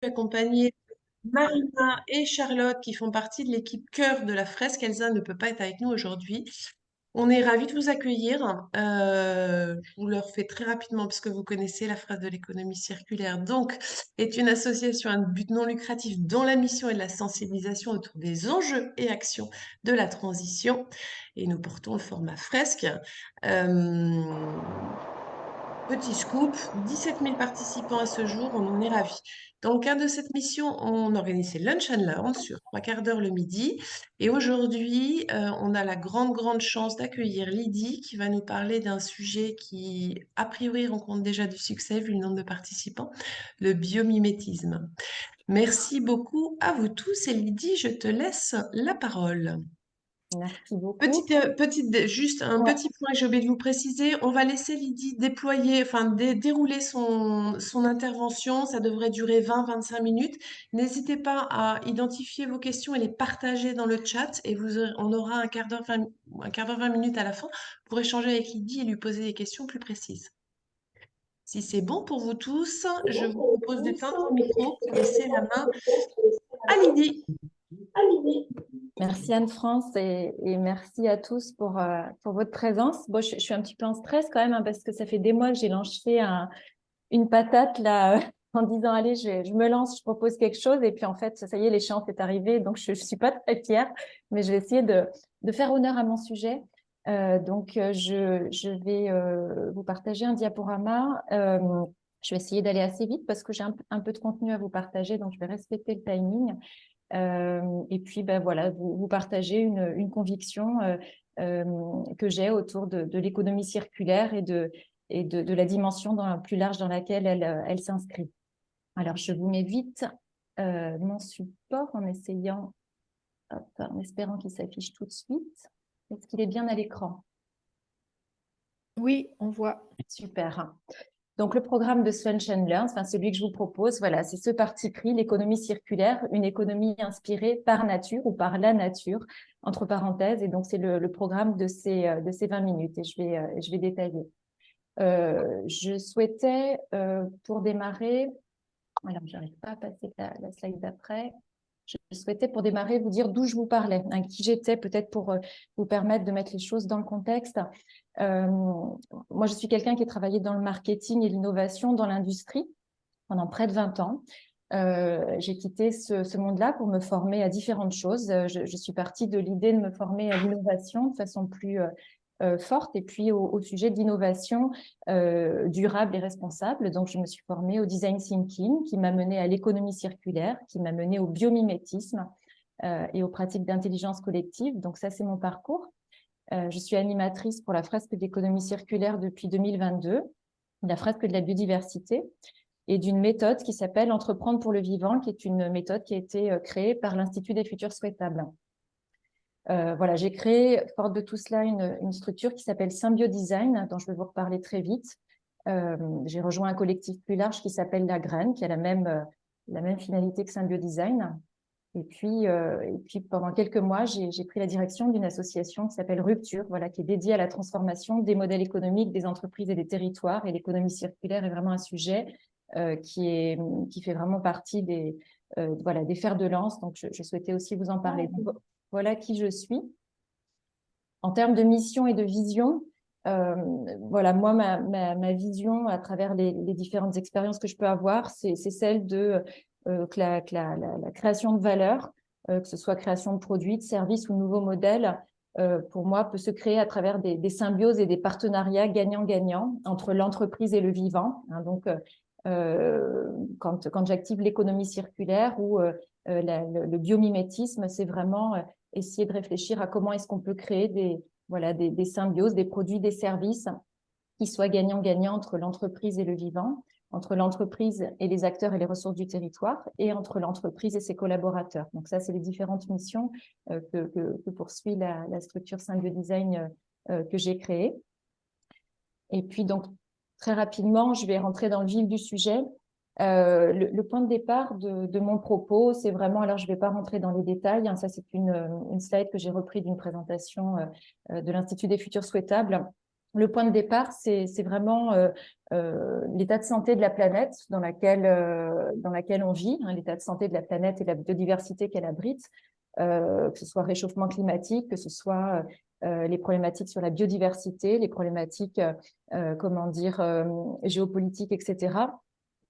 Accompagnée de Marina et Charlotte qui font partie de l'équipe cœur de la fresque. Elsa ne peut pas être avec nous aujourd'hui. On est ravis de vous accueillir. Je vous le refais très rapidement parce que vous connaissez la phrase de l'économie circulaire. Donc, est une association à but non lucratif dont la mission est de la sensibilisation autour des enjeux et actions de la transition. Et nous portons le format fresque. Euh, Petit scoop, 17 000 participants à ce jour, on en est ravis. Dans le cadre de cette mission, on organise Lunch and Learn sur 3 quarts d'heure le midi. Et aujourd'hui, on a la grande chance d'accueillir Lydie qui va nous parler d'un sujet qui, a priori, rencontre déjà du succès vu le nombre de participants, le biomimétisme. Merci beaucoup à vous tous et Lydie, je te laisse la parole. Merci beaucoup. Juste un Ouais. petit point que j'ai oublié de vous préciser. On va laisser Lydie déployer, dérouler son intervention. Ça devrait durer 20-25 minutes. N'hésitez pas à identifier vos questions et les partager dans le chat. Et on aura un quart d'heure, 20 minutes à la fin pour échanger avec Lydie et lui poser des questions plus précises. Si c'est bon pour vous tous, je vous propose d'éteindre vos micros et laisser la main à Lydie. Merci Anne-France et merci à tous pour votre présence. Bon, je suis un petit peu en stress quand même parce que ça fait des mois que j'ai lancé une patate là en disant allez, je me lance, je propose quelque chose et puis en fait, ça y est, l'échéance est arrivée donc je suis pas très fière, mais je vais essayer de faire honneur à mon sujet. Je vais vous partager un diaporama. Je vais essayer d'aller assez vite parce que j'ai un peu de contenu à vous partager, donc je vais respecter le timing. Et puis, ben voilà, vous partagez une conviction que j'ai autour de l'économie circulaire et de la dimension plus large dans laquelle elle s'inscrit. Alors, je vous mets vite mon support en espérant qu'il s'affiche tout de suite. Est-ce qu'il est bien à l'écran? Oui, on voit. Super. Donc, le programme de Lunch and Learn, enfin, celui que je vous propose, voilà, c'est ce parti pris, l'économie circulaire, une économie inspirée par nature ou par la nature, entre parenthèses. Et donc, c'est le programme de ces 20 minutes et je vais détailler. Je souhaitais, pour démarrer, alors, j'arrive pas à passer la slide d'après. Je souhaitais, pour démarrer, vous dire d'où je vous parlais, hein, qui j'étais, peut-être pour vous permettre de mettre les choses dans le contexte. Moi, je suis quelqu'un qui a travaillé dans le marketing et l'innovation dans l'industrie pendant près de 20 ans. J'ai quitté ce monde-là pour me former à différentes choses. Je suis partie de l'idée de me former à l'innovation de façon plus forte et puis au sujet d'innovation durable et responsable. Donc, je me suis formée au design thinking qui m'a menée à l'économie circulaire, qui m'a menée au biomimétisme et aux pratiques d'intelligence collective. Donc, ça, c'est mon parcours. Je suis animatrice pour la fresque d'économie circulaire depuis 2022, la fresque de la biodiversité, et d'une méthode qui s'appelle Entreprendre pour le vivant, qui est une méthode qui a été créée par l'Institut des futurs souhaitables. Voilà, j'ai créé, forte de tout cela, une structure qui s'appelle Symbiodesign, dont je vais vous reparler très vite. J'ai rejoint un collectif plus large qui s'appelle La Graine, qui a la même finalité que Symbiodesign. Et puis, pendant quelques mois, j'ai pris la direction d'une association qui s'appelle Rupture, voilà, qui est dédiée à la transformation des modèles économiques des entreprises et des territoires. Et l'économie circulaire est vraiment un sujet qui fait vraiment partie des fers de lance. Donc, je souhaitais aussi vous en parler. Donc, voilà qui je suis. En termes de mission et de vision, voilà, moi, ma vision à travers les différentes expériences que je peux avoir, c'est celle que la création de valeur, que ce soit création de produits, de services ou nouveaux modèles, pour moi, peut se créer à travers des symbioses et des partenariats gagnant-gagnant entre l'entreprise et le vivant. Hein, donc, quand j'active l'économie circulaire ou le biomimétisme, c'est vraiment essayer de réfléchir à comment est-ce qu'on peut créer des symbioses, des produits, des services qui soient gagnant-gagnant entre l'entreprise et le vivant, entre l'entreprise et les acteurs et les ressources du territoire, et entre l'entreprise et ses collaborateurs. Donc ça, c'est les différentes missions que poursuit la structure Symbiodesign que j'ai créée. Et puis donc, très rapidement, je vais rentrer dans le vif du sujet. Le point de départ de mon propos, c'est vraiment, alors je ne vais pas rentrer dans les détails, hein, ça c'est une slide que j'ai repris d'une présentation de l'Institut des futurs souhaitables. le point de départ, c'est vraiment l'état de santé de la planète dans laquelle on vit, hein, l'état de santé de la planète et la biodiversité qu'elle abrite, que ce soit réchauffement climatique, que ce soit les problématiques sur la biodiversité, les problématiques, géopolitiques, etc.,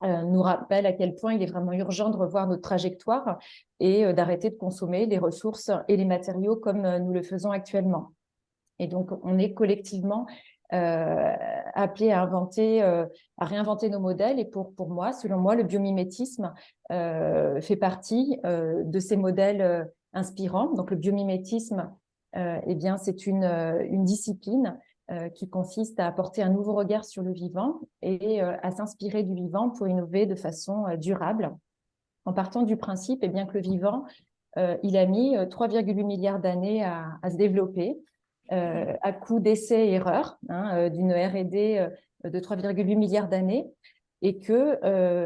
nous rappelle à quel point il est vraiment urgent de revoir notre trajectoire et d'arrêter de consommer les ressources et les matériaux comme nous le faisons actuellement. Et donc, on est collectivement appelé à réinventer nos modèles. Et pour moi, selon moi, le biomimétisme fait partie de ces modèles inspirants. Donc, le biomimétisme, eh bien, c'est une discipline qui consiste à apporter un nouveau regard sur le vivant et à s'inspirer du vivant pour innover de façon durable, en partant du principe eh bien, que le vivant, il a mis 3,8 milliards d'années à se développer, à coup d'essais et erreurs, hein, d'une R&D de 3,8 milliards d'années, et que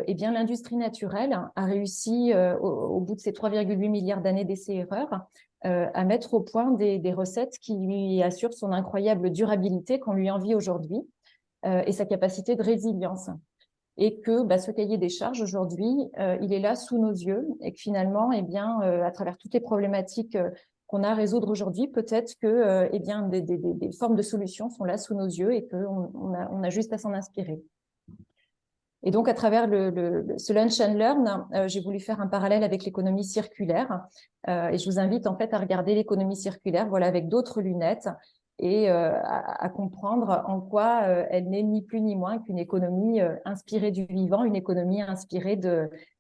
eh bien, l'industrie naturelle a réussi, au bout de ces 3,8 milliards d'années d'essais et erreurs, à mettre au point des recettes qui lui assurent son incroyable durabilité qu'on lui envie aujourd'hui, et sa capacité de résilience. Et que ce cahier des charges aujourd'hui, il est là sous nos yeux, et que finalement, eh bien, à travers toutes les problématiques qu'on a à résoudre aujourd'hui, peut-être que eh bien, des formes de solutions sont là sous nos yeux et qu'on a juste à s'en inspirer. Et donc, à travers ce Lunch and Learn, j'ai voulu faire un parallèle avec l'économie circulaire. Et je vous invite en fait à regarder l'économie circulaire, voilà, avec d'autres lunettes, et à comprendre en quoi elle n'est ni plus ni moins qu'une économie inspirée du vivant, une économie inspirée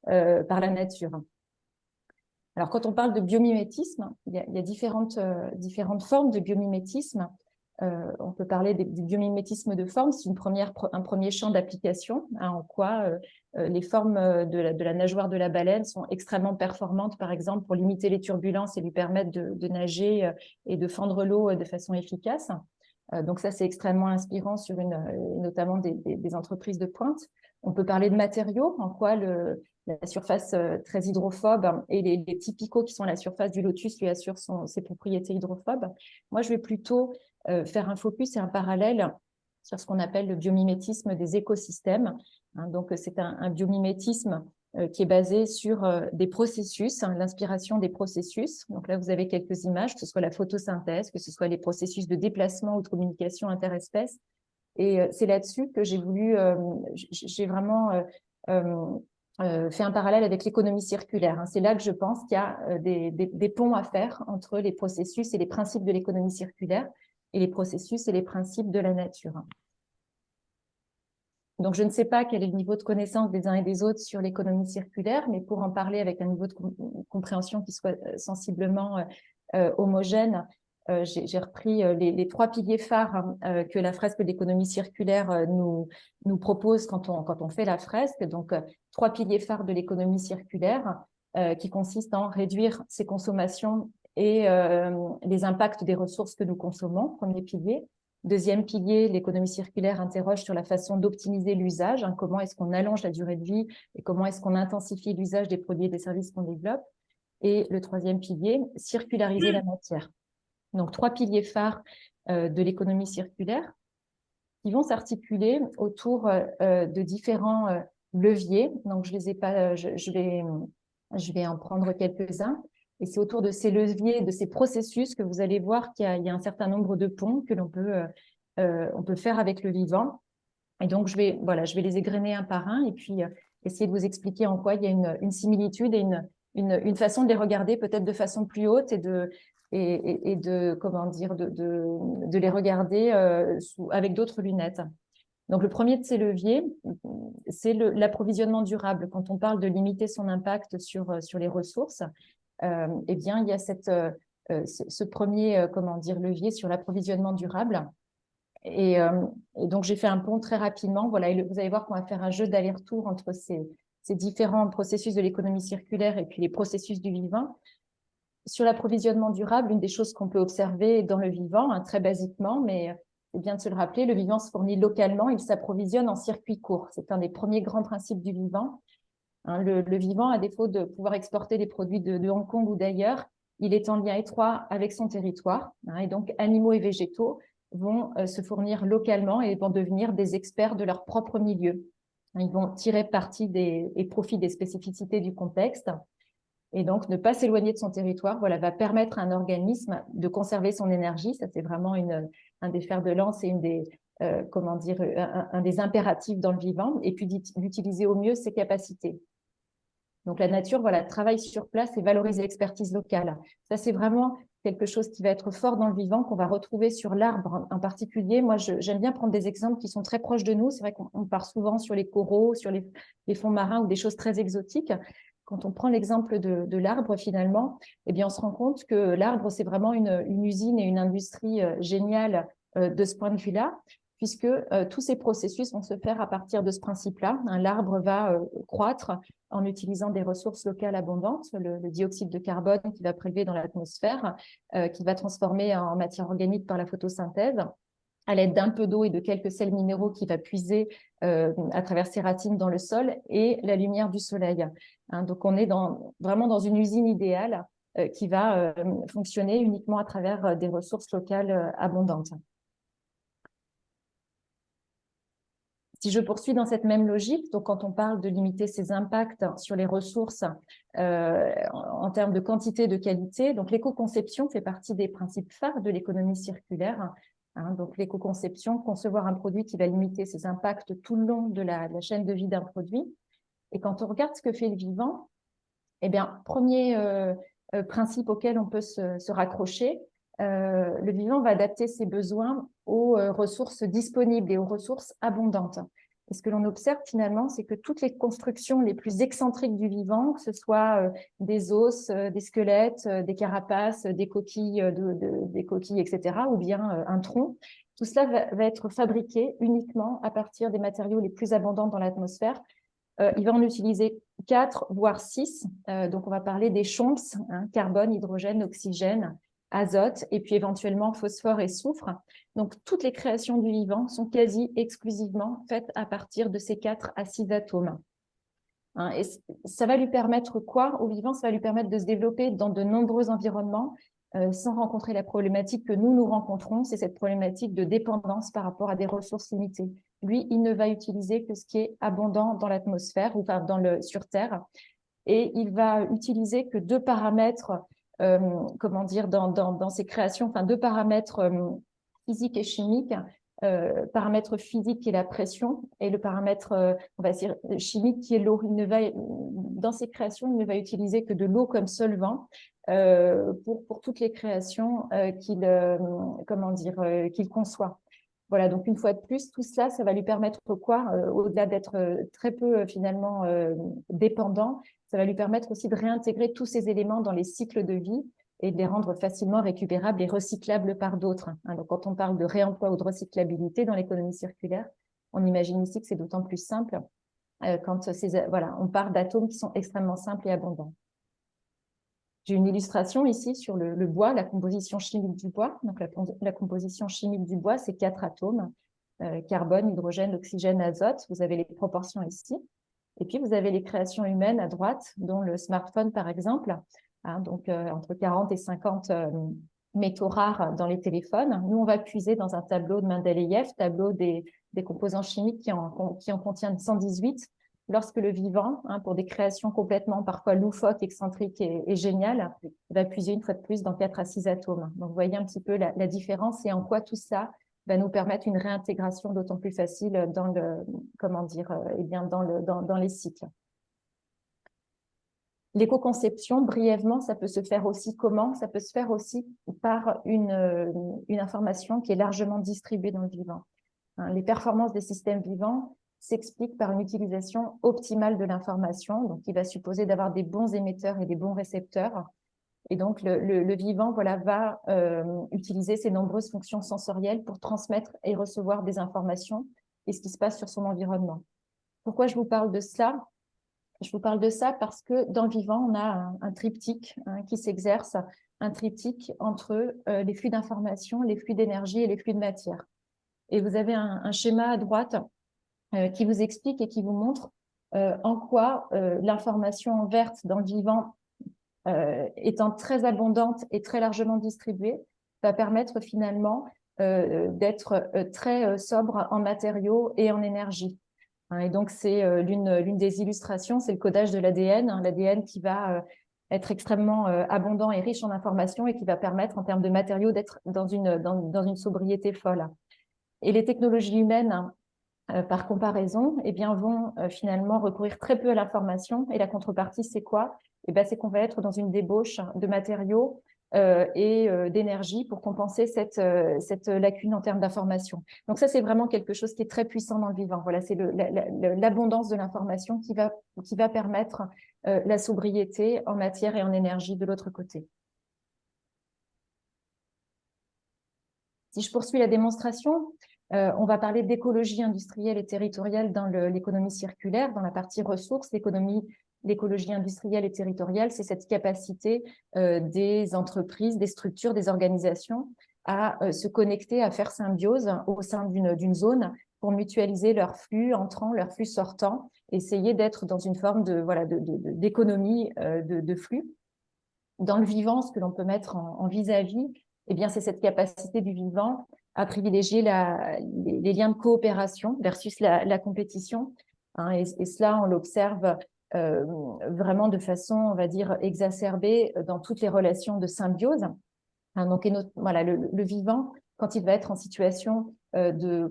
par la nature. Alors, quand on parle de biomimétisme, il y a différentes formes de biomimétisme. On peut parler du biomimétisme de forme, c'est un premier champ d'application, hein, en quoi les formes de la nageoire de la baleine sont extrêmement performantes, par exemple, pour limiter les turbulences et lui permettre de nager et de fendre l'eau de façon efficace. Donc ça, c'est extrêmement inspirant sur notamment des entreprises de pointe. On peut parler de matériaux, en quoi la surface très hydrophobe et les typicaux qui sont à la surface du lotus lui assurent ses propriétés hydrophobes. Moi, je vais plutôt faire un focus et un parallèle sur ce qu'on appelle le biomimétisme des écosystèmes. Hein, donc, c'est un biomimétisme qui est basé sur des processus, hein, l'inspiration des processus. Donc là, vous avez quelques images, que ce soit la photosynthèse, que ce soit les processus de déplacement ou de communication interespèces. Et c'est là-dessus que j'ai vraiment fait un parallèle avec l'économie circulaire. Hein. C'est là que je pense qu'il y a des ponts à faire entre les processus et les principes de l'économie circulaire et les processus et les principes de la nature. Donc, je ne sais pas quel est le niveau de connaissance des uns et des autres sur l'économie circulaire, mais pour en parler avec un niveau de compréhension qui soit sensiblement homogène, j'ai repris les 3 piliers phares que la fresque d'économie circulaire nous propose quand on fait la fresque. Donc, 3 piliers phares de l'économie circulaire qui consistent en réduire ses consommations et les impacts des ressources que nous consommons, premier pilier. Deuxième pilier, l'économie circulaire interroge sur la façon d'optimiser l'usage, hein, comment est-ce qu'on allonge la durée de vie et comment est-ce qu'on intensifie l'usage des produits et des services qu'on développe. Et le troisième pilier, circulariser la matière. Donc, 3 piliers phares de l'économie circulaire qui vont s'articuler autour de différents leviers. Donc, je vais en prendre quelques-uns. Et c'est autour de ces leviers, de ces processus que vous allez voir qu'il y a un certain nombre de ponts que on peut faire avec le vivant. Et donc, je vais les égrener un par un et puis essayer de vous expliquer en quoi il y a une similitude et une façon de les regarder peut-être de façon plus haute et de les regarder avec d'autres lunettes. Donc, le premier de ces leviers, c'est l'approvisionnement durable. Quand on parle de limiter son impact sur les ressources, eh bien, il y a ce premier levier sur l'approvisionnement durable. Et donc, j'ai fait un pont très rapidement. Voilà, et vous allez voir qu'on va faire un jeu d'aller-retour entre ces différents processus de l'économie circulaire et puis les processus du vivant. Sur l'approvisionnement durable, une des choses qu'on peut observer dans le vivant, hein, très basiquement, mais c'est bien de se le rappeler, le vivant se fournit localement, il s'approvisionne en circuit court. C'est un des premiers grands principes du vivant. Hein, le vivant, à défaut de pouvoir exporter des produits de Hong Kong ou d'ailleurs, il est en lien étroit avec son territoire. Hein, et donc, animaux et végétaux vont se fournir localement et vont devenir des experts de leur propre milieu. Ils vont tirer parti et profit des spécificités du contexte. Et donc, ne pas s'éloigner de son territoire, voilà, va permettre à un organisme de conserver son énergie. Ça, c'est vraiment un des fers de lance et comment dire, un des impératifs dans le vivant. Et puis, d'utiliser au mieux ses capacités. Donc, la nature, voilà, travaille sur place et valorise l'expertise locale. Ça, c'est vraiment quelque chose qui va être fort dans le vivant, qu'on va retrouver sur l'arbre en particulier. Moi, j'aime bien prendre des exemples qui sont très proches de nous. C'est vrai qu'on part souvent sur les coraux, sur les fonds marins ou des choses très exotiques. Quand on prend l'exemple de l'arbre, finalement, eh bien, on se rend compte que l'arbre, c'est vraiment une usine et une industrie géniale de ce point de vue-là, puisque tous ces processus vont se faire à partir de ce principe-là. L'arbre va croître en utilisant des ressources locales abondantes, le dioxyde de carbone qu'il va prélever dans l'atmosphère, qu'il va transformer en matière organique par la photosynthèse, à l'aide d'un peu d'eau et de quelques sels minéraux qu'il va puiser à travers ses racines dans le sol et la lumière du soleil. Donc, on est vraiment dans une usine idéale qui va fonctionner uniquement à travers des ressources locales abondantes. Si je poursuis dans cette même logique, donc quand on parle de limiter ses impacts sur les ressources en termes de quantité et de qualité, donc l'éco-conception fait partie des principes phares de l'économie circulaire. Donc l'éco-conception, concevoir un produit qui va limiter ses impacts tout le long de la chaîne de vie d'un produit. Et quand on regarde ce que fait le vivant, eh bien, premier principe auquel on peut se raccrocher, le vivant va adapter ses besoins aux ressources disponibles et aux ressources abondantes. Et ce que l'on observe finalement, c'est que toutes les constructions les plus excentriques du vivant, que ce soit des os, des squelettes, des carapaces, des coquilles, des coquilles, etc., ou bien un tronc, tout cela va être fabriqué uniquement à partir des matériaux les plus abondants dans l'atmosphère. Il va en utiliser 4, voire 6. Donc, on va parler des CHOMPS, carbone, hydrogène, oxygène, azote, et puis éventuellement phosphore et soufre. Donc, toutes les créations du vivant sont quasi exclusivement faites à partir de ces 4 à 6 atomes. Et ça va lui permettre quoi au vivant? Ça va lui permettre de se développer dans de nombreux environnements sans rencontrer la problématique que nous rencontrons, c'est cette problématique de dépendance par rapport à des ressources limitées. Lui, il ne va utiliser que ce qui est abondant dans l'atmosphère, enfin sur Terre, et il va utiliser que 2 paramètres, comment dire, dans ses créations, enfin 2 paramètres physiques et chimiques. Paramètre physique qui est la pression et le paramètre on va dire chimique qui est l'eau. Dans ses créations, il ne va utiliser que de l'eau comme solvant pour toutes les créations qu'il conçoit. Voilà, donc une fois de plus, tout cela, ça va lui permettre quoi, au-delà d'être très peu finalement dépendant, ça va lui permettre aussi de réintégrer tous ces éléments dans les cycles de vie et de les rendre facilement récupérables et recyclables par d'autres. Donc, quand on parle de réemploi ou de recyclabilité dans l'économie circulaire, on imagine ici que c'est d'autant plus simple quand on part d'atomes qui sont extrêmement simples et abondants. J'ai une illustration ici sur le bois, la composition chimique du bois. Donc, la composition chimique du bois, c'est 4 atomes, carbone, hydrogène, oxygène, azote. Vous avez les proportions ici. Et puis, vous avez les créations humaines à droite, dont le smartphone, par exemple. Donc, entre 40 et 50 métaux rares dans les téléphones. Nous, on va puiser dans un tableau de Mendeleïev, tableau des composants chimiques qui en contiennent 118. Lorsque le vivant, pour des créations complètement parfois loufoques, excentriques et géniales, va puiser une fois de plus dans 4 à 6 atomes. Donc, vous voyez un petit peu la différence et en quoi tout ça va nous permettre une réintégration d'autant plus facile dans dans les cycles. L'éco-conception, brièvement, ça peut se faire aussi comment? Ça peut se faire aussi par une information qui est largement distribuée dans le vivant. Les performances des systèmes vivants s'expliquent par une utilisation optimale de l'information, donc qui va supposer d'avoir des bons émetteurs et des bons récepteurs. Et donc, le vivant va utiliser ses nombreuses fonctions sensorielles pour transmettre et recevoir des informations et ce qui se passe sur son environnement. Pourquoi je vous parle de cela? Je vous parle de ça parce que dans le vivant, on a un triptyque qui s'exerce, un triptyque entre les flux d'information, les flux d'énergie et les flux de matière. Et vous avez un schéma à droite qui vous explique et qui vous montre en quoi l'information en verte dans le vivant, étant très abondante et très largement distribuée, va permettre finalement d'être très sobre en matériaux et en énergie. Et donc, c'est l'une des illustrations, c'est le codage de l'ADN, l'ADN qui va être extrêmement abondant et riche en informations et qui va permettre, en termes de matériaux, d'être dans une sobriété folle. Et les technologies humaines, par comparaison, eh bien, vont finalement recourir très peu à l'information. Et la contrepartie, c'est quoi? Eh bien, c'est qu'on va être dans une débauche de matériaux et d'énergie pour compenser cette lacune en termes d'information. Donc ça, c'est vraiment quelque chose qui est très puissant dans le vivant. Voilà, c'est l'abondance de l'information qui va permettre la sobriété en matière et en énergie de l'autre côté. Si je poursuis la démonstration, on va parler d'écologie industrielle et territoriale dans l'économie circulaire, dans la partie ressources. L'écologie industrielle et territoriale, c'est cette capacité des entreprises, des structures, des organisations à se connecter, à faire symbiose au sein d'une zone pour mutualiser leurs flux entrants, leurs flux sortants, essayer d'être dans une forme d'économie de flux. Dans le vivant, ce que l'on peut mettre en vis-à-vis, eh bien, c'est cette capacité du vivant à privilégier les liens de coopération versus la compétition. Et cela, on l'observe vraiment de façon, on va dire, exacerbée dans toutes les relations de symbiose. Donc, voilà, le vivant, quand il va être en situation de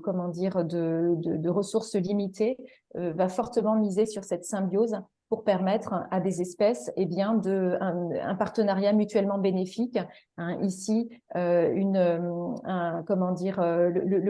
ressources limitées, va fortement miser sur cette symbiose pour permettre à des espèces un partenariat mutuellement bénéfique. Ici, le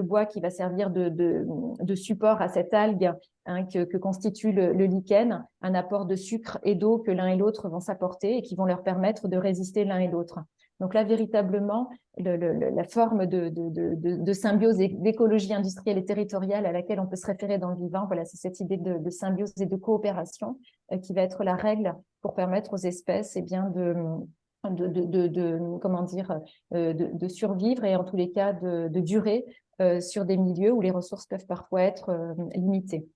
bois qui va servir de support à cette algue que constitue le lichen, un apport de sucre et d'eau que l'un et l'autre vont s'apporter et qui vont leur permettre de résister l'un et l'autre. Donc là, véritablement, la forme de symbiose et d'écologie industrielle et territoriale à laquelle on peut se référer dans le vivant, voilà, c'est cette idée de symbiose et de coopération qui va être la règle pour permettre aux espèces de survivre et en tous les cas de durer sur des milieux où les ressources peuvent parfois être limitées.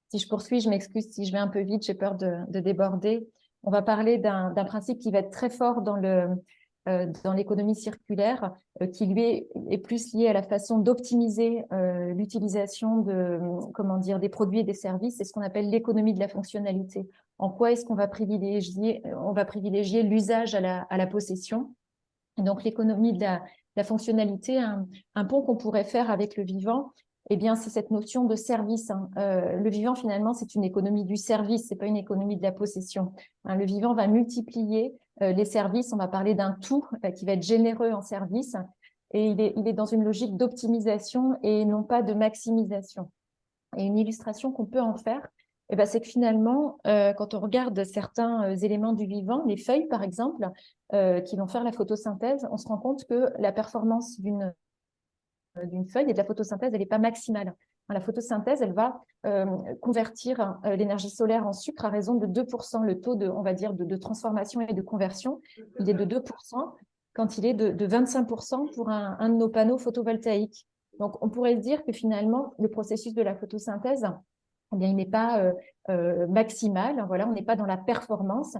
Si je poursuis, je m'excuse si je vais un peu vite, j'ai peur de déborder. On va parler d'un principe qui va être très fort dans l'économie circulaire, qui lui est plus lié à la façon d'optimiser l'utilisation des produits et des services. C'est ce qu'on appelle l'économie de la fonctionnalité. En quoi est-ce qu'on va privilégier l'usage à la possession? Et donc, l'économie de la fonctionnalité, un pont qu'on pourrait faire avec le vivant, eh bien, c'est cette notion de service. Le vivant, finalement, c'est une économie du service, c'est pas une économie de la possession. Le vivant va multiplier les services. On va parler d'un tout qui va être généreux en service. Et il est dans une logique d'optimisation et non pas de maximisation. Et une illustration qu'on peut en faire, eh ben, c'est que finalement, quand on regarde certains éléments du vivant, les feuilles, par exemple, qui vont faire la photosynthèse, on se rend compte que la performance d'une feuille et de la photosynthèse, elle n'est pas maximale. La photosynthèse, elle va convertir l'énergie solaire en sucre à raison de 2%. Le taux de transformation et de conversion, il est de 2% quand il est de 25% pour un de nos panneaux photovoltaïques. Donc, on pourrait se dire que finalement, le processus de la photosynthèse, eh bien, il n'est pas maximal. Voilà, on n'est pas dans la performance.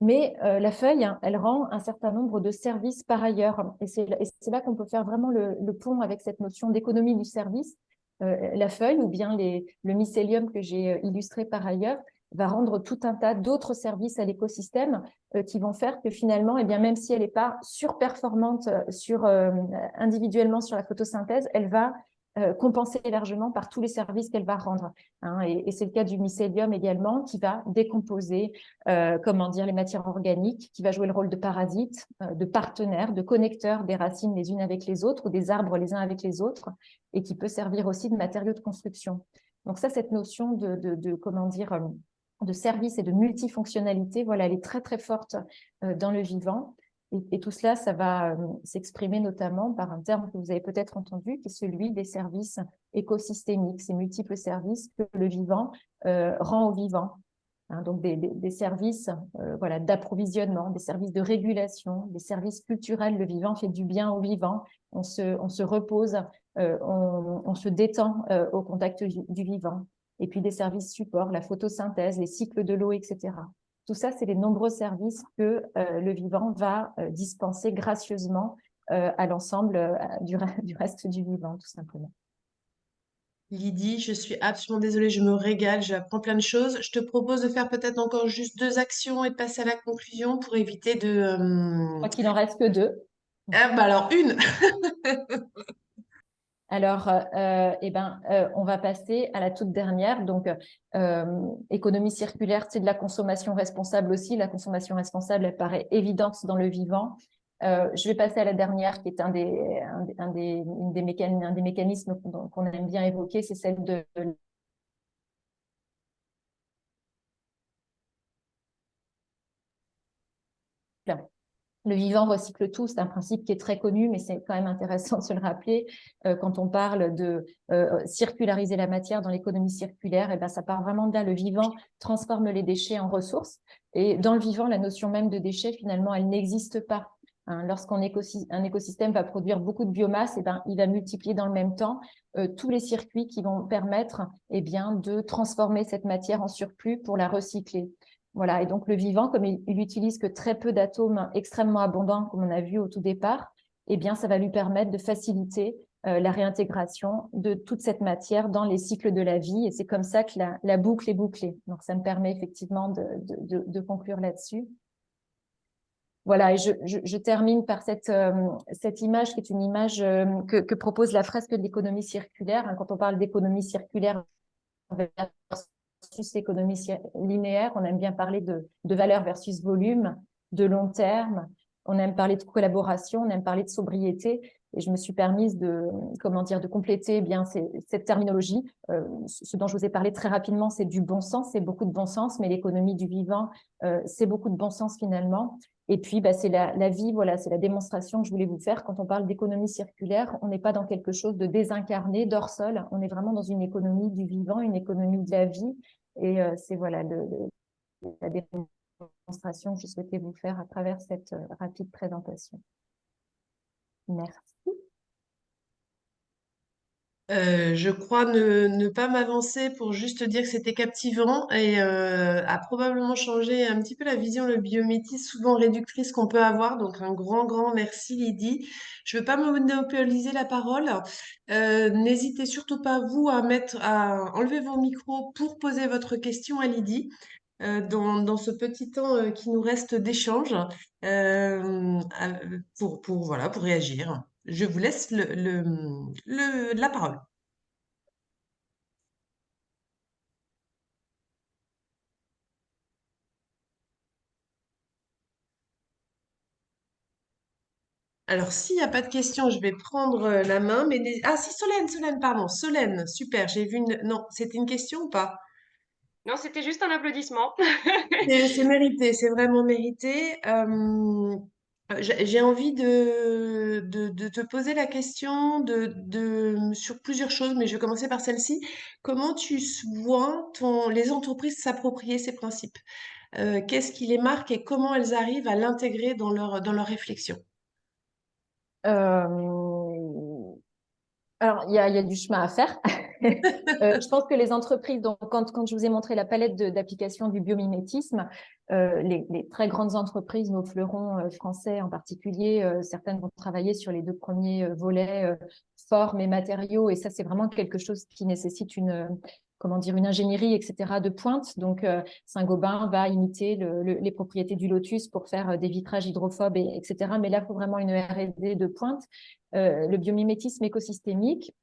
Mais la feuille, elle rend un certain nombre de services par ailleurs. Et c'est là qu'on peut faire vraiment le pont avec cette notion d'économie du service. La feuille ou bien le mycélium que j'ai illustré par ailleurs va rendre tout un tas d'autres services à l'écosystème qui vont faire que finalement, eh bien, même si elle n'est pas surperformante individuellement sur la photosynthèse, elle va compenser largement par tous les services qu'elle va rendre. Et c'est le cas du mycélium également qui va décomposer les matières organiques, qui va jouer le rôle de parasite, de partenaire, de connecteur des racines les unes avec les autres ou des arbres les uns avec les autres, et qui peut servir aussi de matériau de construction. Donc ça, cette notion de service et de multifonctionnalité, voilà, elle est très très forte dans le vivant. Et tout cela, ça va s'exprimer notamment par un terme que vous avez peut-être entendu, qui est celui des services écosystémiques, ces multiples services que le vivant rend au vivant. Donc des services d'approvisionnement, des services de régulation, des services culturels. Le vivant fait du bien au vivant. On se repose, on se détend au contact du vivant. Et puis des services supports, la photosynthèse, les cycles de l'eau, etc. Tout ça, c'est les nombreux services que le vivant va dispenser gracieusement à l'ensemble du reste du vivant, tout simplement. Lydie, je suis absolument désolée, je me régale, j'apprends plein de choses. Je te propose de faire peut-être encore juste 2 actions et de passer à la conclusion pour éviter de... Je crois qu'il n'en reste que 2. Ah bah alors une! Alors, on va passer à la toute dernière. Donc, économie circulaire, c'est de la consommation responsable aussi. La consommation responsable, elle paraît évidente dans le vivant. Je vais passer à la dernière, qui est un des mécanismes qu'on aime bien évoquer, c'est celle de le vivant recycle tout. C'est un principe qui est très connu, mais c'est quand même intéressant de se le rappeler. Quand on parle de circulariser la matière dans l'économie circulaire, et ben, ça part vraiment de là. Le vivant transforme les déchets en ressources. Et dans le vivant, la notion même de déchets, finalement, elle n'existe pas. Hein, lorsqu'un écosystème va produire beaucoup de biomasse, et ben, il va multiplier dans le même temps tous les circuits qui vont permettre de transformer cette matière en surplus pour la recycler. Voilà, et donc le vivant, comme il utilise que très peu d'atomes extrêmement abondants, comme on a vu au tout départ, eh bien, ça va lui permettre de faciliter la réintégration de toute cette matière dans les cycles de la vie. Et c'est comme ça que la boucle est bouclée. Donc, ça me permet effectivement de conclure là-dessus. Voilà, et je termine par cette image qui est une image que propose la fresque de l'économie circulaire. Quand on parle d'économie circulaire versus économie linéaire, on aime bien parler de valeur versus volume, de long terme, on aime parler de collaboration, on aime parler de sobriété. Et je me suis permise de compléter cette terminologie. Ce dont je vous ai parlé très rapidement, c'est du bon sens, c'est beaucoup de bon sens, mais l'économie du vivant, c'est beaucoup de bon sens finalement. Et puis, c'est la vie, voilà, c'est la démonstration que je voulais vous faire. Quand on parle d'économie circulaire, on n'est pas dans quelque chose de désincarné, d'hors sol. On est vraiment dans une économie du vivant, une économie de la vie. Et c'est voilà la démonstration que je souhaitais vous faire à travers cette rapide présentation. Merci. Je crois ne pas m'avancer pour juste dire que c'était captivant et a probablement changé un petit peu la vision, le biométisme souvent réductrice qu'on peut avoir. Donc un grand merci Lydie. Je ne veux pas me monopoliser la parole. N'hésitez surtout pas vous à enlever vos micros pour poser votre question à Lydie. Dans ce petit temps qui nous reste d'échange pour réagir. Je vous laisse la parole. Alors, s'il n'y a pas de questions, je vais prendre la main. Ah, si, Solène, pardon. Solène, super. J'ai vu une. Non, c'était une question ou pas? Non, c'était juste un applaudissement. C'est mérité, c'est vraiment mérité. J'ai envie de te poser la question sur plusieurs choses, mais je vais commencer par celle-ci. Comment tu vois les entreprises s'approprier ces principes? Qu'est-ce qui les marque et comment elles arrivent à l'intégrer dans leur réflexion? Alors, il y a du chemin à faire. Je pense que les entreprises, donc, quand je vous ai montré la palette d'applications du biomimétisme, les très grandes entreprises, nos fleurons français en particulier, certaines vont travailler sur les 2 premiers volets, formes et matériaux, et ça, c'est vraiment quelque chose qui nécessite une ingénierie, etc., de pointe. Donc, Saint-Gobain va imiter les propriétés du lotus pour faire des vitrages hydrophobes, etc. Mais là, il faut vraiment une R&D de pointe. Le biomimétisme écosystémique,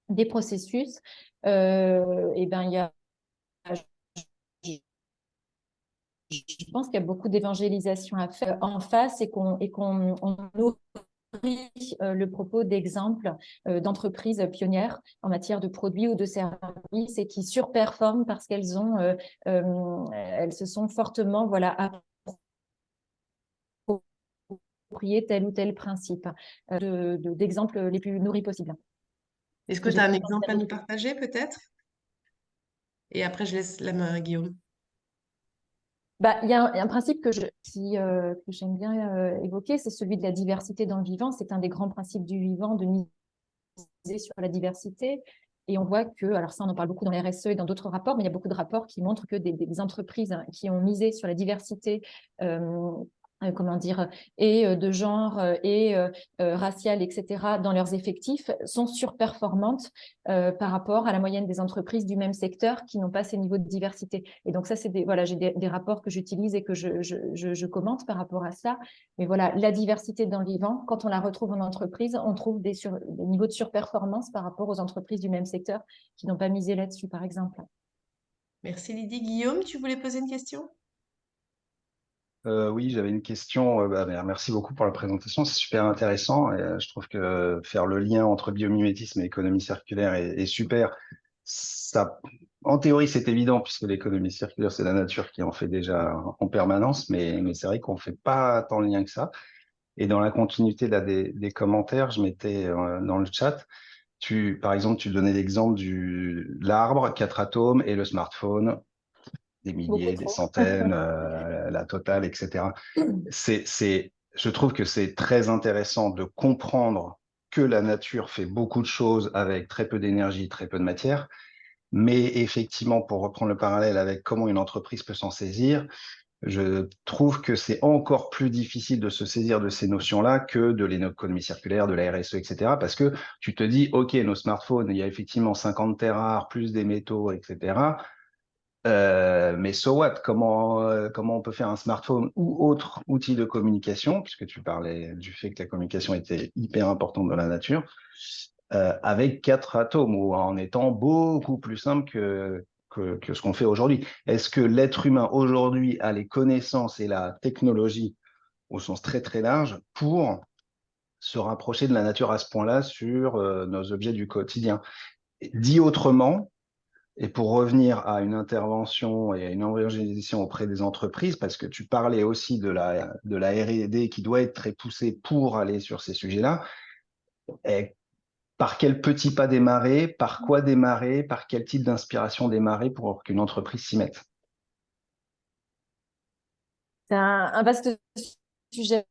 des processus, il y a, je pense qu'il y a beaucoup d'évangélisation à faire en face et qu'on nourrit le propos d'exemples d'entreprises pionnières en matière de produits ou de services et qui surperforment parce qu'elles se sont fortement appropriées tel ou tel principe, d'exemples les plus nourris possibles. Est-ce que tu as un exemple à nous partager peut-être? Et après, je laisse la main à Guillaume. Il y a un principe que j'aime bien évoquer, c'est celui de la diversité dans le vivant. C'est un des grands principes du vivant, de miser sur la diversité. Et on voit que, alors ça, on en parle beaucoup dans les RSE et dans d'autres rapports, mais il y a beaucoup de rapports qui montrent que des entreprises qui ont misé sur la diversité, comment dire, et de genre et raciale, etc., dans leurs effectifs, sont surperformantes par rapport à la moyenne des entreprises du même secteur qui n'ont pas ces niveaux de diversité. Et donc ça, c'est voilà, j'ai des rapports que j'utilise et que je commente par rapport à ça. Mais voilà, la diversité dans le vivant, quand on la retrouve en entreprise, on trouve des niveaux de surperformance par rapport aux entreprises du même secteur qui n'ont pas misé là-dessus, par exemple. Merci Lydie. Guillaume, tu voulais poser une question? Oui, j'avais une question. Merci beaucoup pour la présentation, c'est super intéressant. Et, je trouve que faire le lien entre biomimétisme et économie circulaire est super. Ça, en théorie, c'est évident puisque l'économie circulaire, c'est la nature qui en fait déjà en permanence, mais c'est vrai qu'on fait pas tant le lien que ça. Et dans la continuité là, des commentaires, je mettais dans le chat, par exemple, tu donnais l'exemple l'arbre, 4 atomes et le smartphone, des Beaucoup milliers, des trop. centaines, la totale, etc. Je trouve que c'est très intéressant de comprendre que la nature fait beaucoup de choses avec très peu d'énergie, très peu de matière. Mais effectivement, pour reprendre le parallèle avec comment une entreprise peut s'en saisir, je trouve que c'est encore plus difficile de se saisir de ces notions-là que de l'économie circulaire, de la RSE, etc. Parce que tu te dis, OK, nos smartphones, il y a effectivement 50 terres rares, plus des métaux, etc. Mais so what? Comment on peut faire un smartphone ou autre outil de communication, puisque tu parlais du fait que la communication était hyper importante dans la nature, avec 4 atomes ou en étant beaucoup plus simple que ce qu'on fait aujourd'hui. Est-ce que l'être humain aujourd'hui a les connaissances et la technologie au sens très très large pour se rapprocher de la nature à ce point-là sur nos objets du quotidien? Dit autrement, et pour revenir à une intervention et à une organisation auprès des entreprises, parce que tu parlais aussi de la R&D qui doit être très poussée pour aller sur ces sujets-là, par quel petit pas démarrer, par quoi démarrer, par quel type d'inspiration démarrer pour qu'une entreprise s'y mette? C'est un vaste sujet.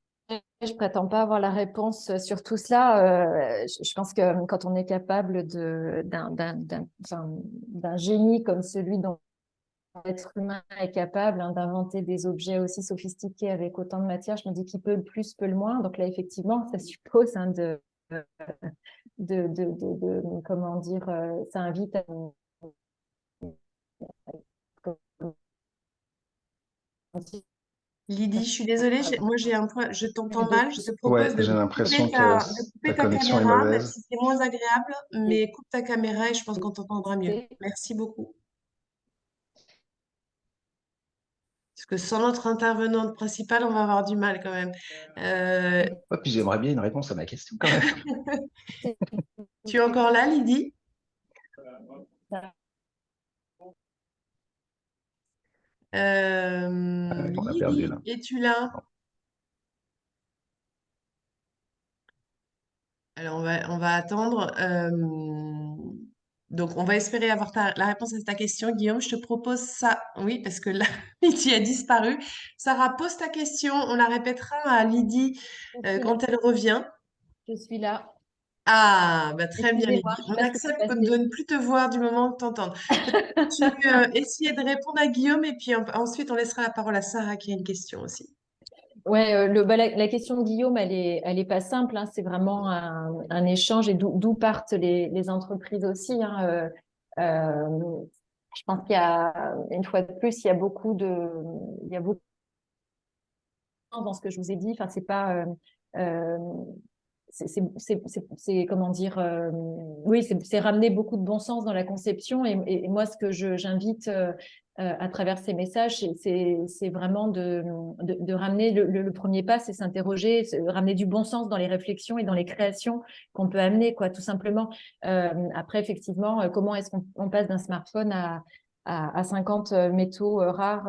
Je prétends pas avoir la réponse sur tout cela. Je pense que quand on est capable d'un génie comme celui dont l'être humain est capable d'inventer des objets aussi sophistiqués avec autant de matière, je me dis qui peut le plus, peut le moins. Donc là, effectivement, ça suppose comment dire, ça invite à Lydie, je suis désolée, moi j'ai un point, je t'entends de mal. Je te Ouais, propose j'ai l'impression que de ta couper ta connexion est caméra, même mauvaise. si c'est moins agréable, mais coupe ta caméra et je pense qu'on t'entendra mieux. Merci beaucoup. Parce que sans notre intervenante principale, on va avoir du mal quand même. Ouais, puis j'aimerais bien une réponse à ma question quand même. Tu es encore là, Lydie? On a perdu Lydie, là. es-tu là? Alors, on va attendre. Donc, on va espérer avoir la réponse à ta question, Guillaume. Je te propose ça. Oui, parce que là, Lydie a disparu. Sarah, pose ta question. On la répétera à Lydie quand elle revient. Je suis là. Ah, bah, très bien, Excusez-moi, Lydie. je On sais pas ce qui s'est accepte de passé. ne plus te voir du moment de t'entendre. Peut-être que tu essayais de répondre à Guillaume et puis ensuite, on laissera la parole à Sarah qui a une question aussi. Ouais, la question de Guillaume, elle est pas simple, hein, c'est vraiment un échange et d'où partent les entreprises aussi, hein, je pense qu'il y a, une fois de plus, il y a beaucoup dans ce que je vous ai dit. Enfin, c'est pas, euh, comment dire, oui, c'est ramener beaucoup de bon sens dans la conception. Et moi, ce que j'invite à travers ces messages, c'est vraiment de ramener le premier pas, c'est s'interroger, ramener du bon sens dans les réflexions et dans les créations qu'on peut amener, quoi, tout simplement. Après, effectivement, comment est-ce qu'on passe d'un smartphone à 50 métaux rares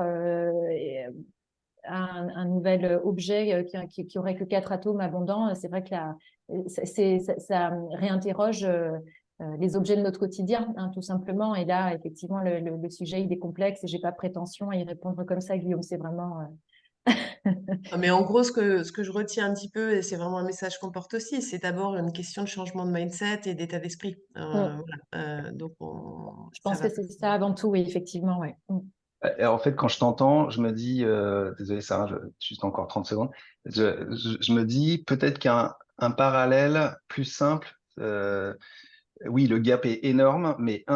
un nouvel objet qui aurait que 4 atomes abondants, c'est vrai que ça réinterroge les objets de notre quotidien, hein, tout simplement. Et là, effectivement, le sujet, il est complexe et j'ai pas prétention à y répondre comme ça, Guillaume. C'est vraiment Mais en gros, ce que je retiens un petit peu, et c'est vraiment un message qu'on porte aussi, c'est d'abord une question de changement de mindset et d'état d'esprit. Mm. Voilà. Donc, Je ça pense que va. c'est ça avant tout, oui, effectivement, ouais. Mm. Et en fait, quand je t'entends, je me dis, désolé Sarah, juste encore 30 secondes, je me dis peut-être qu'un parallèle plus simple, oui, le gap est énorme, mais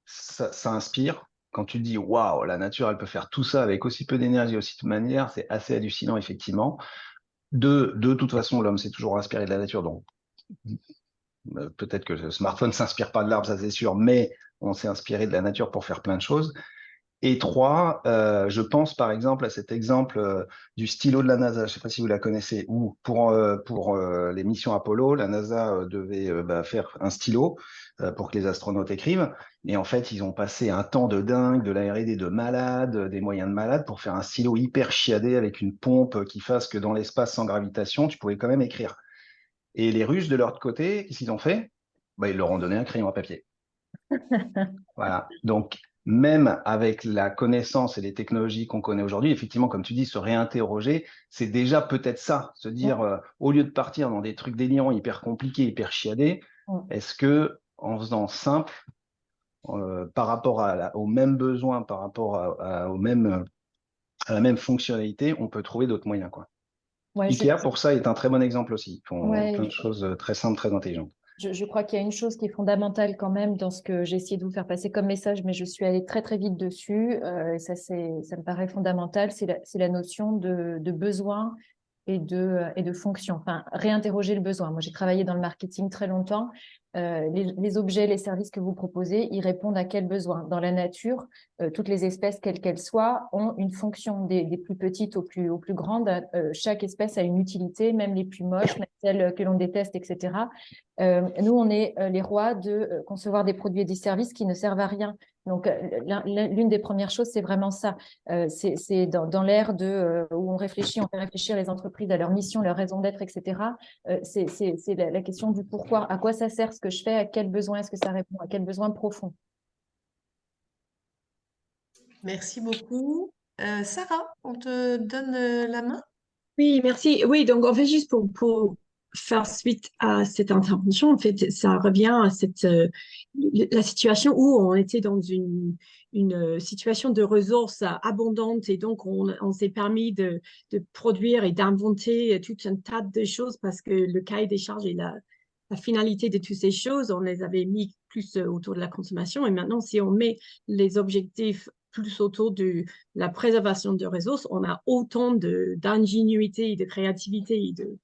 ça inspire. Quand tu te dis, waouh, la nature, elle peut faire tout ça avec aussi peu d'énergie, aussi de manière, c'est assez hallucinant, effectivement. De toute façon, l'homme s'est toujours inspiré de la nature, donc peut-être que le smartphone s'inspire pas de l'arbre, ça c'est sûr, mais on s'est inspiré de la nature pour faire plein de choses. Et trois, je pense par exemple à cet exemple du stylo de la NASA. Je ne sais pas si vous la connaissez. Où pour les missions Apollo, la NASA devait faire un stylo pour que les astronautes écrivent. Et en fait, ils ont passé un temps de dingue, de la R&D de malade, des moyens de malade pour faire un stylo hyper chiadé avec une pompe qui fasse que dans l'espace sans gravitation, tu pouvais quand même écrire. Et les Russes, de leur côté, qu'est-ce qu'ils ont fait? Ils leur ont donné un crayon à papier. Voilà. Donc, même avec la connaissance et les technologies qu'on connaît aujourd'hui, effectivement, comme tu dis, se réinterroger, c'est déjà peut-être ça, se dire, au lieu de partir dans des trucs délirants, hyper compliqués, hyper chiadés, Mm. est-ce que en faisant simple, par rapport aux mêmes besoins, par rapport à la même fonctionnalité, on peut trouver d'autres moyens, quoi. Ouais, IKEA, pour ça, est un très bon exemple aussi. Ils font ouais, plein de choses très simples, très intelligentes. je crois qu'il y a une chose qui est fondamentale quand même dans ce que j'ai essayé de vous faire passer comme message, mais je suis allée très très vite dessus. Et ça me paraît fondamental, c'est la notion de besoin et de fonction. Enfin, réinterroger le besoin. Moi, j'ai travaillé dans le marketing très longtemps. Les objets, les services que vous proposez, ils répondent à quel besoin? Dans la nature, toutes les espèces, quelles qu'elles soient, ont une fonction, des plus petites aux plus grandes. Chaque espèce a une utilité, même les plus moches, même celles que l'on déteste, etc. Nous, on est les rois de concevoir des produits et des services qui ne servent à rien. Donc, l'une des premières choses, c'est vraiment ça. C'est dans l'ère où on réfléchit, on fait réfléchir les entreprises à leur mission, leur raison d'être, etc. C'est la question du pourquoi. À quoi ça sert ce que je fais? À quel besoin est-ce que ça répond? À quel besoin profond? Merci beaucoup. Sarah, on te donne la main. Oui, merci. Oui, donc en fait, juste pour faire suite à cette intervention, en fait, ça revient à la situation où on était dans une situation de ressources abondantes et donc on s'est permis de produire et d'inventer tout un tas de choses parce que le cahier des charges et la finalité de toutes ces choses, on les avait mis plus autour de la consommation et maintenant, si on met les objectifs plus autour de la préservation de ressources, on a autant d'ingénuité, de créativité et de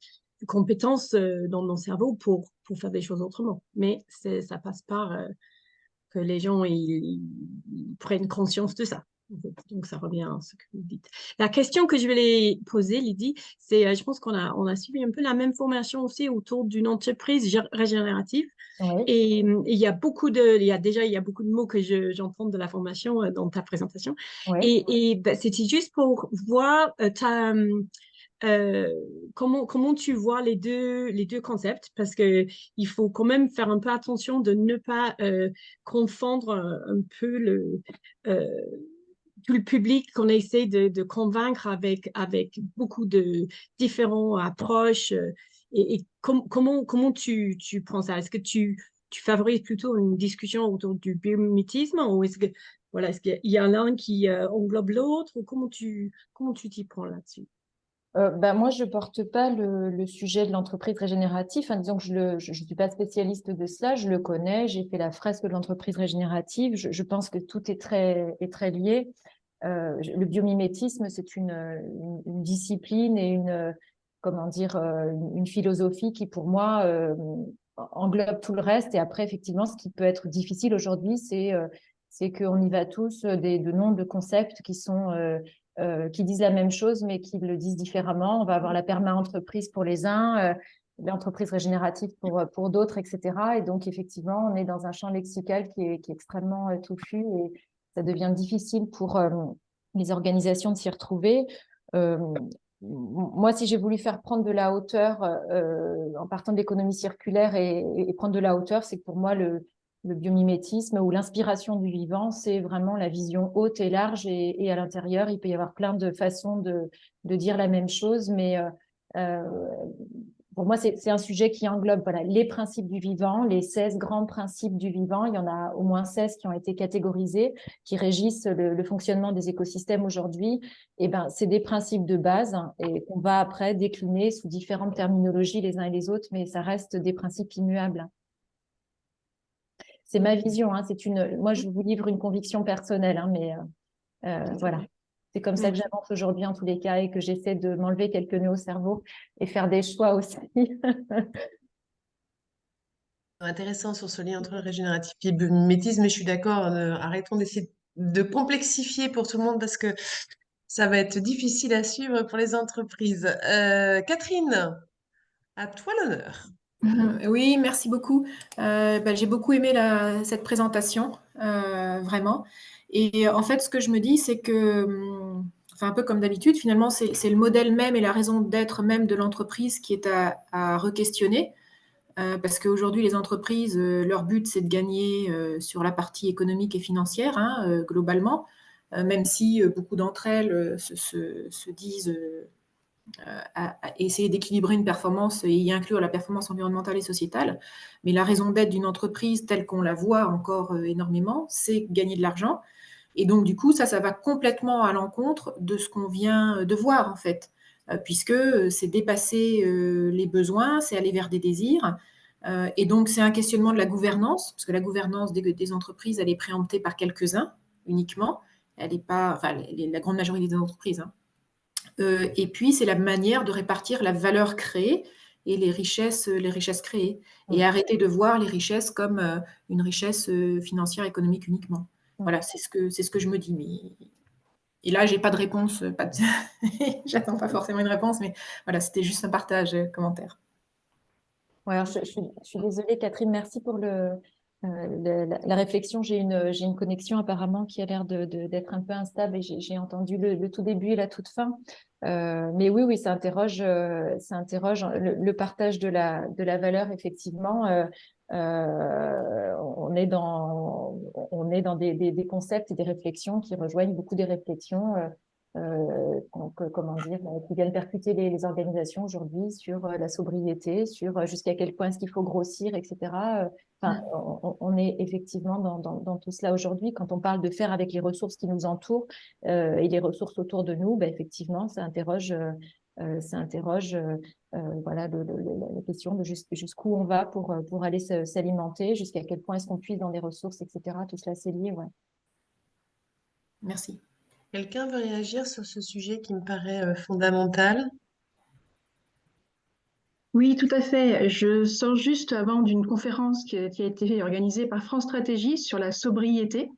compétences dans nos cerveaux pour faire des choses autrement. Mais ça passe par que les gens ils prennent conscience de ça. En fait. Donc, ça revient à ce que vous dites. La question que je vais poser, Lydie, c'est, je pense qu'on a suivi un peu la même formation aussi autour d'une entreprise régénérative. Oui, Et il y a beaucoup de mots que j'entends de la formation dans ta présentation. oui. Et bah, c'était juste pour voir euh, comment tu vois les deux concepts, parce que il faut quand même faire un peu attention de ne pas confondre un peu euh, tout le public qu'on essaie de convaincre avec beaucoup de différentes approches. Comment tu prends ça? Est-ce que tu favorises plutôt une discussion autour du biomimétisme ou est-ce qu'il y a l'un qui englobe l'autre ou comment tu t'y prends là-dessus? Moi, je porte pas le sujet de l'entreprise régénérative. Enfin, disons que je suis pas spécialiste de cela. Je le connais. J'ai fait la fresque de l'entreprise régénérative. Je pense que tout est très lié. Le biomimétisme, c'est une discipline et comment dire, une philosophie qui, pour moi, englobe tout le reste. Et après, effectivement, ce qui peut être difficile aujourd'hui, c'est qu'on y va tous de noms de concepts qui disent la même chose, mais qui le disent différemment. On va avoir la perma-entreprise pour les uns, l'entreprise régénérative pour d'autres, etc. Et donc, effectivement, on est dans un champ lexical qui est extrêmement touffu et ça devient difficile pour les organisations de s'y retrouver. Euh, Moi, si j'ai voulu faire prendre de la hauteur en partant de l'économie circulaire et prendre de la hauteur, c'est que pour moi, le biomimétisme ou l'inspiration du vivant, c'est vraiment la vision haute et large et à l'intérieur, il peut y avoir plein de façons de dire la même chose, mais euh, pour moi, c'est un sujet qui englobe voilà, les principes du vivant, les 16 grands principes du vivant. Il y en a au moins 16 qui ont été catégorisés, qui régissent le fonctionnement des écosystèmes aujourd'hui. Et ben, c'est des principes de base hein, et qu'on va après décliner sous différentes terminologies les uns et les autres, mais ça reste des principes immuables. C'est ma vision. Hein, moi, je vous livre une conviction personnelle, hein, mais voilà. C'est comme ça que j'avance aujourd'hui en tous les cas et que j'essaie de m'enlever quelques nœuds au cerveau et faire des choix aussi. Intéressant sur ce lien entre le régénératif et le biomimétisme, mais je suis d'accord, arrêtons d'essayer de complexifier pour tout le monde parce que ça va être difficile à suivre pour les entreprises. Catherine, à toi l'honneur. Oui, merci beaucoup. J'ai beaucoup aimé cette présentation, vraiment. Et en fait, ce que je me dis, c'est que, enfin, un peu comme d'habitude, finalement, c'est le modèle même et la raison d'être même de l'entreprise qui est à re-questionner. Parce qu'aujourd'hui, les entreprises, leur but, c'est de gagner sur la partie économique et financière, hein, globalement, même si beaucoup d'entre elles se disent à essayer d'équilibrer une performance et y inclure la performance environnementale et sociétale. Mais la raison d'être d'une entreprise telle qu'on la voit encore énormément, c'est gagner de l'argent. Et donc, du coup, ça va complètement à l'encontre de ce qu'on vient de voir, en fait, puisque c'est dépasser les besoins, c'est aller vers des désirs. Et donc, c'est un questionnement de la gouvernance, parce que la gouvernance des entreprises, elle est préemptée par quelques-uns uniquement. Elle n'est pas, enfin, la grande majorité des entreprises, hein. Et puis, c'est la manière de répartir la valeur créée et les richesses créées. Et arrêter de voir les richesses comme une richesse financière, économique uniquement. Voilà, c'est ce que je me dis. Mais... Et là, j'ai pas de réponse. J'attends pas forcément une réponse, mais voilà, c'était juste un partage, commentaire. Ouais, alors je suis désolée, Catherine, merci pour la réflexion. J'ai une connexion apparemment qui a l'air d'être un peu instable et j'ai entendu le tout début et la toute fin. Mais oui, ça interroge le partage de la valeur, effectivement. On est dans des concepts et des réflexions qui rejoignent beaucoup des réflexions comment dire, qui viennent percuter les organisations aujourd'hui sur la sobriété, sur jusqu'à quel point est-ce qu'il faut grossir, etc. Enfin, on est effectivement dans tout cela aujourd'hui. Quand on parle de faire avec les ressources qui nous entourent et les ressources autour de nous, ben, effectivement, ça interroge voilà, la question de jusqu'où on va pour aller s'alimenter, jusqu'à quel point est-ce qu'on puise dans les ressources, etc. Tout cela, c'est lié, ouais. Merci. Quelqu'un veut réagir sur ce sujet qui me paraît fondamental? Oui, tout à fait. Je sors juste avant d'une conférence qui a été organisée par France Stratégie sur la sobriété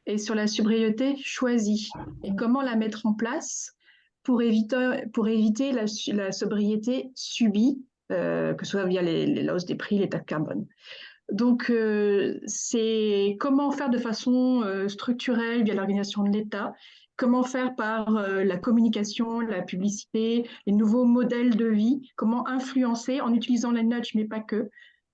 et sur la sobriété choisie et comment la mettre en place pour éviter la sobriété subie, que ce soit via la hausse des prix, les taxes carbone. Donc, c'est comment faire de façon structurelle via l'organisation de l'État, comment faire par la communication, la publicité, les nouveaux modèles de vie, comment influencer en utilisant les nudges, mais pas que.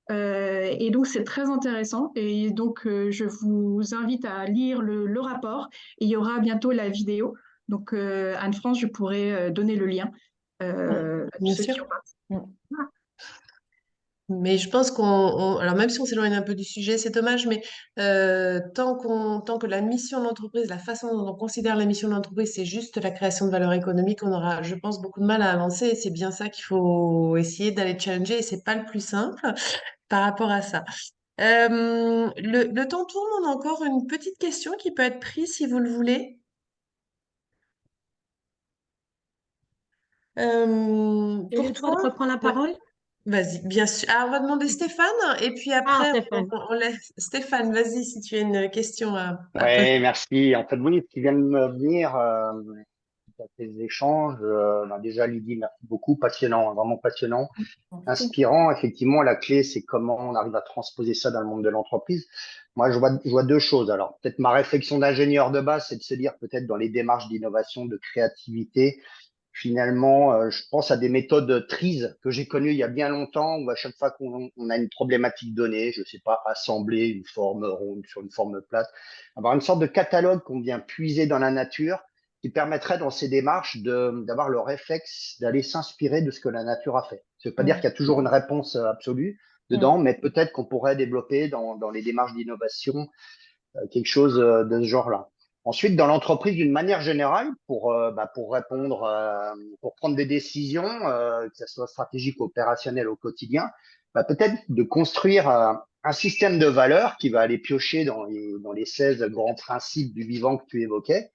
Et donc, c'est très intéressant. Et donc, je vous invite à lire le rapport. Et il y aura bientôt la vidéo. Donc, Anne-France, je pourrais donner le lien à tous Bien ceux sûr. qui ont participé. Mais je pense alors même si on s'éloigne un peu du sujet, c'est dommage, mais tant que la mission de l'entreprise, la façon dont on considère la mission de l'entreprise, c'est juste la création de valeur économique, on aura, je pense, beaucoup de mal à avancer. Et c'est bien ça qu'il faut essayer d'aller challenger. Et c'est pas le plus simple par rapport à ça. Le temps tourne, on a encore une petite question qui peut être prise si vous le voulez. J'ai Pour le droit de toi, reprendre la ouais. parole? Vas-y, bien sûr. Ah, on va demander Stéphane et puis après, Stéphane. on laisse. Stéphane, vas-y si tu as une question à poser. Oui, merci. En fait, oui, ce qui vient de me venir à ces échanges, déjà Lydie, merci beaucoup, passionnant, hein, vraiment passionnant, inspirant. Effectivement, la clé, c'est comment on arrive à transposer ça dans le monde de l'entreprise. Moi, je vois deux choses. Alors, peut-être ma réflexion d'ingénieur de base, c'est de se dire peut-être dans les démarches d'innovation, de créativité, Finalement, je pense à des méthodes TRIZ que j'ai connues il y a bien longtemps, où à chaque fois qu'on a une problématique donnée, je ne sais pas, assembler une forme ronde sur une forme plate, avoir une sorte de catalogue qu'on vient puiser dans la nature, qui permettrait dans ces démarches d'avoir le réflexe d'aller s'inspirer de ce que la nature a fait. Ça ne veut pas dire qu'il y a toujours une réponse absolue dedans, mais peut-être qu'on pourrait développer dans les démarches d'innovation quelque chose de ce genre-là. Ensuite, dans l'entreprise, d'une manière générale, pour répondre, pour prendre des décisions, que ce soit stratégique ou opérationnel au quotidien, peut-être de construire un système de valeurs qui va aller piocher dans les 16 grands principes du vivant que tu évoquais.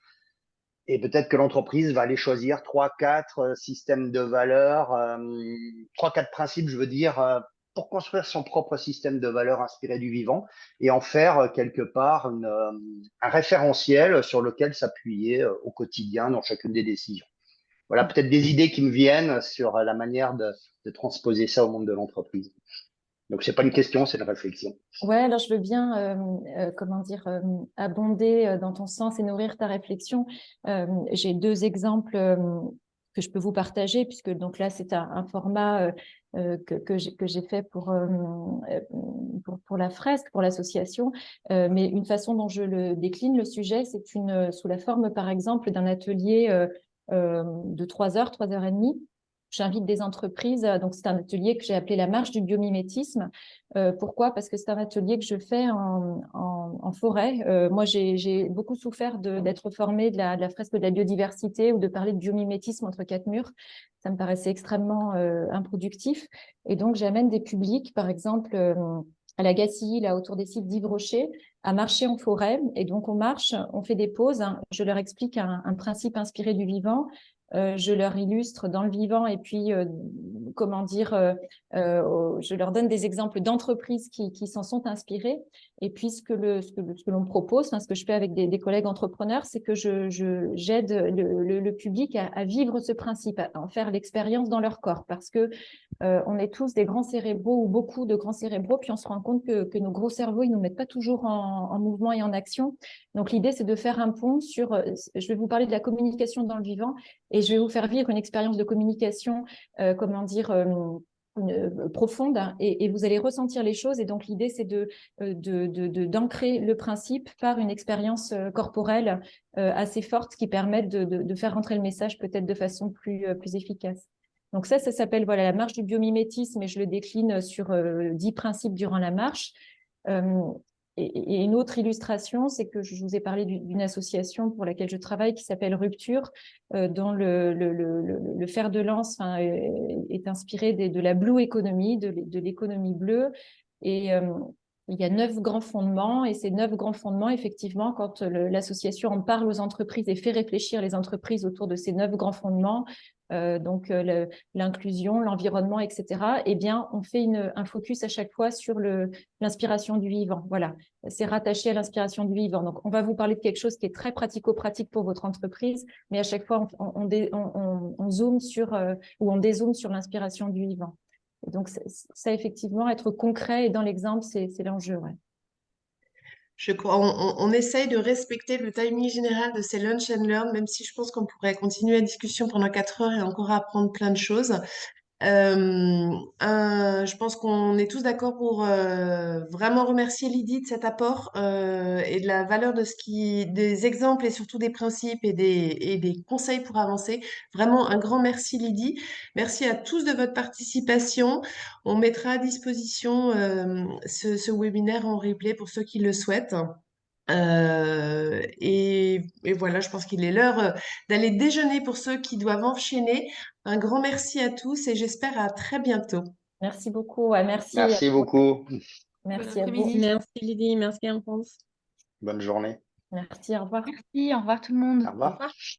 Et peut-être que l'entreprise va aller choisir 3-4 systèmes de valeurs, 3-4 principes, je veux dire, pour construire son propre système de valeurs inspiré du vivant et en faire quelque part un référentiel sur lequel s'appuyer au quotidien dans chacune des décisions. Voilà peut-être des idées qui me viennent sur la manière de transposer ça au monde de l'entreprise. Donc, c'est pas une question, c'est une réflexion. Ouais, alors je veux bien, comment dire, abonder dans ton sens et nourrir ta réflexion. J'ai 2 exemples que je peux vous partager, puisque donc là, c'est un format que j'ai fait pour la fresque, pour l'association. Mais une façon dont je le décline, le sujet, c'est sous la forme, par exemple, d'un atelier de 3 heures, 3 heures et demie. J'invite des entreprises, donc c'est un atelier que j'ai appelé la marche du biomimétisme. Pourquoi? Parce que c'est un atelier que je fais en forêt. Moi, j'ai beaucoup souffert d'être formée de la fresque de la biodiversité ou de parler de biomimétisme entre 4 murs. Ça me paraissait extrêmement improductif. Et donc, j'amène des publics, par exemple, à la Gacilly, là, autour des sites d'Yves Rocher, à marcher en forêt. Et donc, on marche, on fait des pauses. Je leur explique un principe inspiré du vivant. Je leur illustre dans le vivant et puis, comment dire, je leur donne des exemples d'entreprises qui s'en sont inspirées. Et puis, ce que l'on propose, ce que je fais avec des collègues entrepreneurs, c'est que j'aide le public à vivre ce principe, à en faire l'expérience dans leur corps. Parce que on est tous des grands cérébraux ou beaucoup de grands cérébraux, puis on se rend compte que nos gros cerveaux, ils ne nous mettent pas toujours en mouvement et en action. Donc, l'idée, c'est de faire un pont sur, je vais vous parler de la communication dans le vivant et je vais vous faire vivre une expérience de communication, comment dire, profonde, et vous allez ressentir les choses. Et donc, l'idée, c'est d'ancrer le principe par une expérience corporelle assez forte qui permette de faire rentrer le message peut-être de façon plus efficace. Donc ça s'appelle voilà, la marche du biomimétisme et je le décline sur 10 principes durant la marche. Et une autre illustration, c'est que je vous ai parlé d'une association pour laquelle je travaille qui s'appelle Rupture, dont le fer de lance est inspiré de la Blue Economy, de l'économie bleue. Et il y a 9 grands fondements, et ces 9 grands fondements, effectivement, quand l'association en parle aux entreprises et fait réfléchir les entreprises autour de ces 9 grands fondements, donc l'inclusion, l'environnement, etc., eh bien, on fait un focus à chaque fois sur l'inspiration du vivant. Voilà, c'est rattaché à l'inspiration du vivant. Donc, on va vous parler de quelque chose qui est très pratico-pratique pour votre entreprise, mais à chaque fois, on zoome sur, ou on dézoome sur l'inspiration du vivant. Et donc, ça, effectivement, être concret et dans l'exemple, c'est l'enjeu, ouais. Je crois, on essaye de respecter le timing général de ces lunch and learn, même si je pense qu'on pourrait continuer la discussion pendant 4 heures et encore apprendre plein de choses. Je pense qu'on est tous d'accord pour vraiment remercier Lydie de cet apport et de la valeur des exemples et surtout des principes et des conseils pour avancer. Vraiment un grand merci Lydie. Merci à tous de votre participation. On mettra à disposition ce webinaire en replay pour ceux qui le souhaitent. Et voilà, je pense qu'il est l'heure d'aller déjeuner pour ceux qui doivent enchaîner. Un grand merci à tous et j'espère à très bientôt. Merci beaucoup. Ouais, merci. Merci beaucoup. Merci à vous. après-midi. Merci Lydie, merci Alphonse. Bonne journée. Merci, au revoir. Merci, au revoir tout le monde. Au revoir.